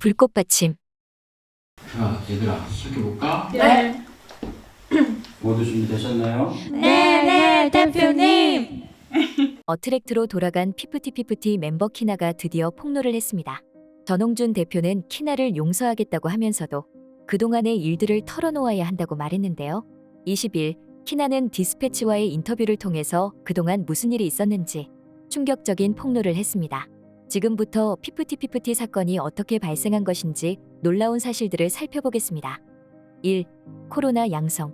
불꽃 받침. 자, 얘들아, 시작해볼까? 네. 모두 준비되셨나요? 네, 대표님. 어트랙트로 돌아간 피프티 멤버 키나가 드디어 폭로를 했습니다. 전홍준 대표는 키나를 용서하겠다고 하면서도 그동안의 일들을 털어놓아야 한다고 말했는데요. 20일, 키나는 디스패치와의 인터뷰를 통해서 그동안 무슨 일이 있었는지 충격적인 폭로를 했습니다. 지금부터 피프티 사건이 어떻게 발생한 것인지 놀라운 사실들을 살펴보겠습니다. 1. 코로나 양성.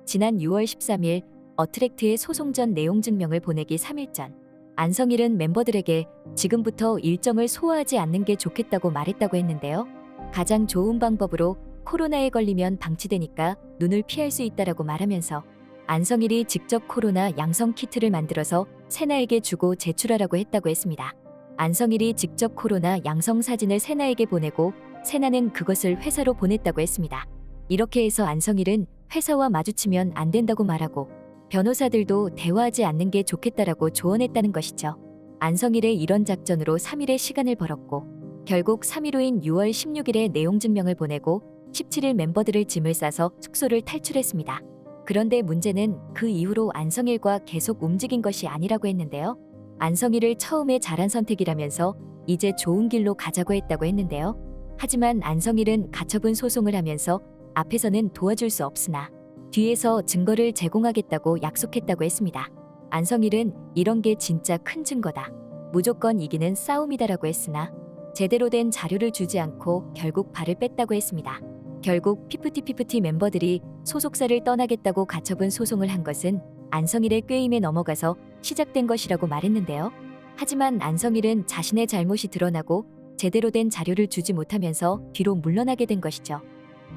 지난 6월 13일 어트랙트의 소송 전 내용 증명을 보내기 3일 전 안성일은 멤버들에게 지금부터 일정을 소화하지 않는 게 좋겠다고 말했다고 했는데요. 가장 좋은 방법으로 코로나에 걸리면 방치되니까 눈을 피할 수 있다라고 말하면서 안성일이 직접 코로나 양성 키트를 만들어서 세나에게 주고 제출하라고 했다고 했습니다. 안성일이 직접 코로나 양성 사진을 세나에게 보내고 세나는 그것을 회사로 보냈다고 했습니다. 이렇게 해서 안성일은 회사와 마주치면 안 된다고 말하고 변호사들도 대화하지 않는 게 좋겠다라고 조언했다는 것이죠. 안성일의 이런 작전으로 3일의 시간을 벌었고 결국 3일 후인 6월 16일에 내용 증명을 보내고 17일 멤버들을 짐을 싸서 숙소를 탈출했습니다. 그런데 문제는 그 이후로 안성일과 계속 움직인 것이 아니라고 했는데요. 안성일을 처음에 잘한 선택이라면서 이제 좋은 길로 가자고 했다고 했는데요. 하지만 안성일은 가처분 소송을 하면서 앞에서는 도와줄 수 없으나 뒤에서 증거를 제공하겠다고 약속했다고 했습니다. 안성일은 이런 게 진짜 큰 증거다. 무조건 이기는 싸움이다라고 했으나 제대로 된 자료를 주지 않고 결국 발을 뺐다고 했습니다. 결국 피프티 멤버들이 소속사를 떠나겠다고 가처분 소송을 한 것은 안성일의 꾀임에 넘어가서 시작된 것이라고 말했는데요. 하지만 안성일은 자신의 잘못이 드러나고 제대로 된 자료를 주지 못하면서 뒤로 물러나게 된 것이죠.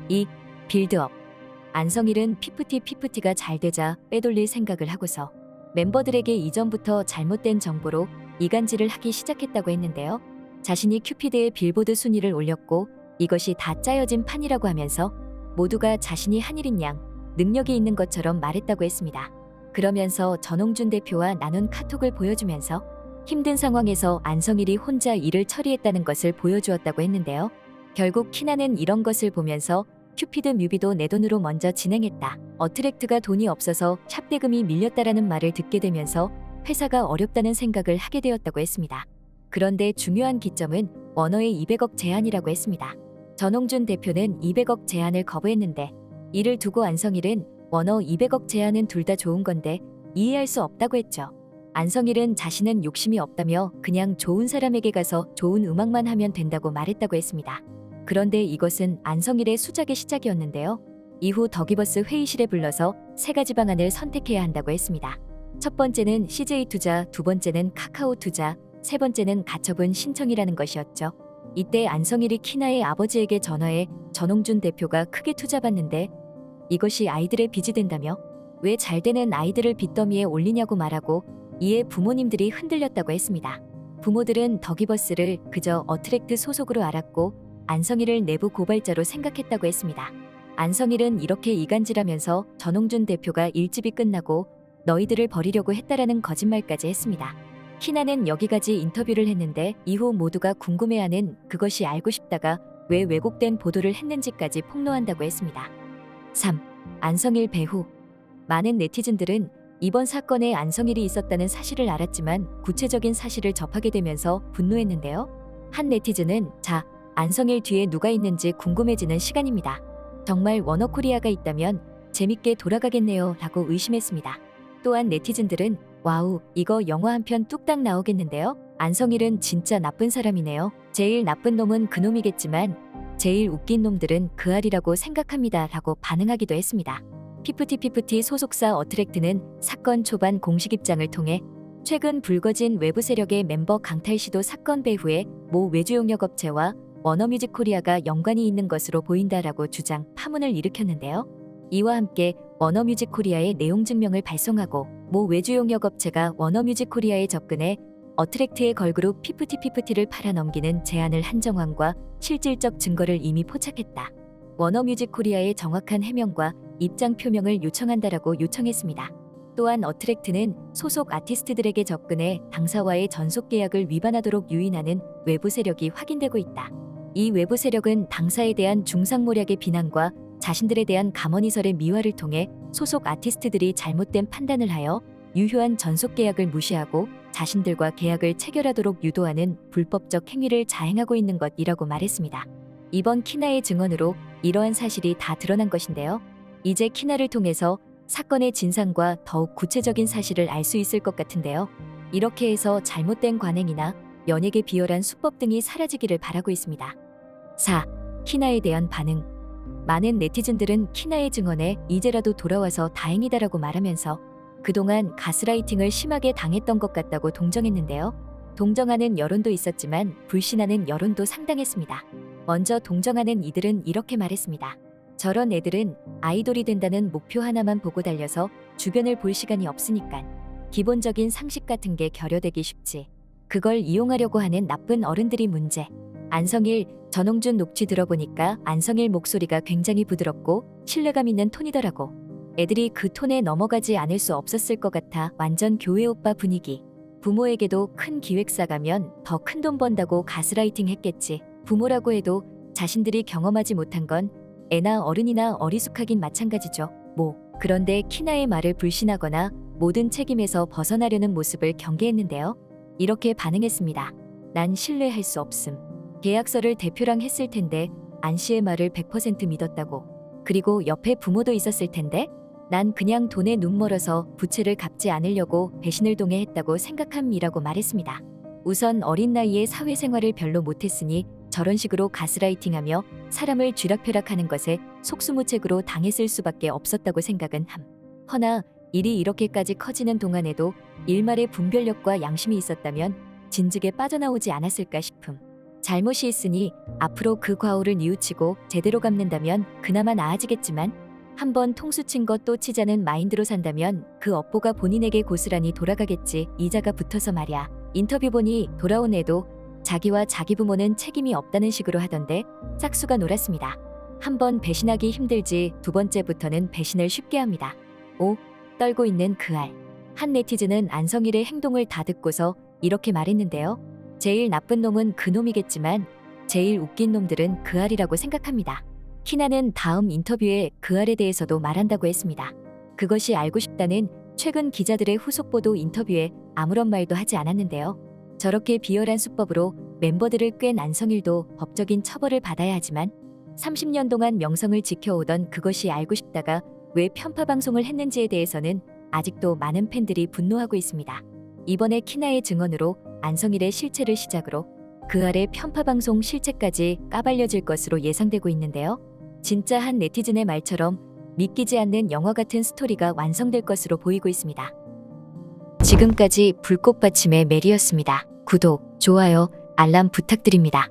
2. 빌드업. 안성일은 피프티가 잘 되자 빼돌릴 생각을 하고서 멤버들에게 이전부터 잘못된 정보로 이간질을 하기 시작했다고 했는데요. 자신이 큐피드의 빌보드 순위를 올렸고 이것이 다 짜여진 판이라고 하면서 모두가 자신이 한 일인 양 능력이 있는 것처럼 말했다고 했습니다. 그러면서 전홍준 대표와 나눈 카톡을 보여주면서 힘든 상황에서 안성일이 혼자 일을 처리했다는 것을 보여주었다고 했는데요. 결국 키나는 이런 것을 보면서 큐피드 뮤비도 내 돈으로 먼저 진행했다. 어트랙트가 돈이 없어서 샵 대금이 밀렸다라는 말을 듣게 되면서 회사가 어렵다는 생각을 하게 되었다고 했습니다. 그런데 중요한 기점은 워너의 200억 제안이라고 했습니다. 전홍준 대표는 200억 제안을 거부했는데 이를 두고 안성일은 워너 200억 제안은 둘 다 좋은 건데 이해할 수 없다고 했죠. 안성일은 자신은 욕심이 없다며 그냥 좋은 사람에게 가서 좋은 음악만 하면 된다고 말했다고 했습니다. 그런데 이것은 안성일의 수작의 시작이었는데요. 이후 더기버스 회의실에 불러서 세 가지 방안을 선택해야 한다고 했습니다. 첫 번째는 CJ 투자, 두 번째는 카카오 투자, 세 번째는 가처분 신청이라는 것이었죠. 이때 안성일이 키나의 아버지에게 전화해 전홍준 대표가 크게 투자받는데 이것이 아이들의 빚이 된다며 왜 잘되는 아이들을 빚더미에 올리냐고 말하고 이에 부모님들이 흔들렸다고 했습니다. 부모들은 더기버스를 그저 어트랙트 소속으로 알았고 안성일을 내부 고발자로 생각했다고 했습니다. 안성일은 이렇게 이간질하면서 전홍준 대표가 일집이 끝나고 너희들을 버리려고 했다라는 거짓말까지 했습니다. 키나는 여기까지 인터뷰를 했는데 이후 모두가 궁금해하는 그것이 알고 싶다가 왜 왜곡된 보도를 했는지까지 폭로한다고 했습니다. 3. 안성일 배후. 많은 네티즌들은 이번 사건에 안성일이 있었다는 사실을 알았지만 구체적인 사실을 접하게 되면서 분노했는데요. 한 네티즌은 안성일 뒤에 누가 있는지 궁금해지는 시간입니다. 정말 워너코리아가 있다면 재밌게 돌아가겠네요 라고 의심했습니다. 또한 네티즌들은 와우, 이거 영화 한 편 뚝딱 나오겠는데요? 안성일은 진짜 나쁜 사람이네요. 제일 나쁜 놈은 그놈이겠지만 제일 웃긴 놈들은 그 알이라고 생각합니다 라고 반응하기도 했습니다. 피프티 소속사 어트랙트는 사건 초반 공식 입장을 통해 최근 불거진 외부 세력의 멤버 강탈 시도 사건 배후에 모 외주용역업체와 워너뮤직코리아가 연관이 있는 것으로 보인다라고 주장 파문을 일으켰는데요. 이와 함께 워너뮤직코리아의 내용 증명을 발송하고 모 외주용역업체가 워너뮤직코리아에 접근해 어트랙트의 걸그룹 피프티를 팔아넘기는 제안을 한 정황과 실질적 증거를 이미 포착했다. 워너뮤직코리아의 정확한 해명과 입장 표명을 요청한다라고 요청했습니다. 또한 어트랙트는 소속 아티스트들에게 접근해 당사와의 전속 계약을 위반하도록 유인하는 외부 세력이 확인되고 있다. 이 외부 세력은 당사에 대한 중상모략의 비난과 자신들에 대한 감언이설의 미화를 통해 소속 아티스트들이 잘못된 판단을 하여 유효한 전속 계약을 무시하고 자신들과 계약을 체결하도록 유도하는 불법적 행위를 자행하고 있는 것이라고 말했습니다. 이번 키나의 증언으로 이러한 사실이 다 드러난 것인데요. 이제 키나를 통해서 사건의 진상과 더욱 구체적인 사실을 알 수 있을 것 같은데요. 이렇게 해서 잘못된 관행이나 연예계 비열한 수법 등이 사라지기를 바라고 있습니다. 4. 키나에 대한 반응. 많은 네티즌들은 키나의 증언에 이제라도 돌아와서 다행이다라고 말하면서 그동안 가스라이팅을 심하게 당했던 것 같다고 동정했는데요. 동정하는 여론도 있었지만 불신하는 여론도 상당했습니다. 먼저 동정하는 이들은 이렇게 말했습니다. 저런 애들은 아이돌이 된다는 목표 하나만 보고 달려서 주변을 볼 시간이 없으니까 기본적인 상식 같은 게 결여되기 쉽지. 그걸 이용하려고 하는 나쁜 어른들이 문제. 안성일, 전홍준 녹취 들어보니까 안성일 목소리가 굉장히 부드럽고 신뢰감 있는 톤이더라고. 애들이 그 톤에 넘어가지 않을 수 없었을 것 같아. 완전 교회 오빠 분위기. 부모에게도 큰 기획사 가면 더 큰 돈 번다고 가스라이팅 했겠지. 부모라고 해도 자신들이 경험하지 못한 건 애나 어른이나 어리숙하긴 마찬가지죠. 그런데 키나의 말을 불신하거나 모든 책임에서 벗어나려는 모습을 경계했는데요. 이렇게 반응했습니다. 난 신뢰할 수 없음. 계약서를 대표랑 했을 텐데 안 씨의 말을 100% 믿었다고. 그리고 옆에 부모도 있었을 텐데 난 그냥 돈에 눈 멀어서 부채를 갚지 않으려고 배신을 동해했다고 생각함이라고 말했습니다. 우선 어린 나이에 사회생활을 별로 못했으니 저런 식으로 가스라이팅하며 사람을 쥐락펴락하는 것에 속수무책으로 당했을 수밖에 없었다고 생각은 함. 허나 일이 이렇게까지 커지는 동안에도 일말의 분별력과 양심이 있었다면 진즉에 빠져나오지 않았을까 싶음. 잘못이 있으니 앞으로 그 과오를 뉘우치고 제대로 갚는다면 그나마 나아지겠지만 한번 통수친 것 또 치자는 마인드로 산다면 그 업보가 본인에게 고스란히 돌아가겠지. 이자가 붙어서 말야. 인터뷰 보니 돌아온 애도 자기와 자기 부모는 책임이 없다는 식으로 하던데 짝수가 놀았습니다. 한번 배신하기 힘들지 두 번째부터는 배신을 쉽게 합니다. 떨고 있는 그 알. 한 네티즌은 안성일의 행동을 다 듣고서 이렇게 말했는데요. 제일 나쁜 놈은 그 놈이겠지만 제일 웃긴 놈들은 그 알이라고 생각합니다. 키나는 다음 인터뷰에 그 알에 대해서도 말한다고 했습니다. 그것이 알고 싶다는 최근 기자들의 후속 보도 인터뷰에 아무런 말도 하지 않았는데요. 저렇게 비열한 수법으로 멤버들을 꿰는 안성일도 법적인 처벌을 받아야 하지만 30년 동안 명성을 지켜오던 그것이 알고 싶다가 왜 편파 방송을 했는지에 대해서는 아직도 많은 팬들이 분노하고 있습니다. 이번에 키나의 증언으로 안성일의 실체를 시작으로 그 아래 편파 방송 실체까지 까발려질 것으로 예상되고 있는데요. 진짜 한 네티즌의 말처럼 믿기지 않는 영화 같은 스토리가 완성될 것으로 보이고 있습니다. 지금까지 불꽃받침의 메리였습니다. 구독, 좋아요, 알람 부탁드립니다.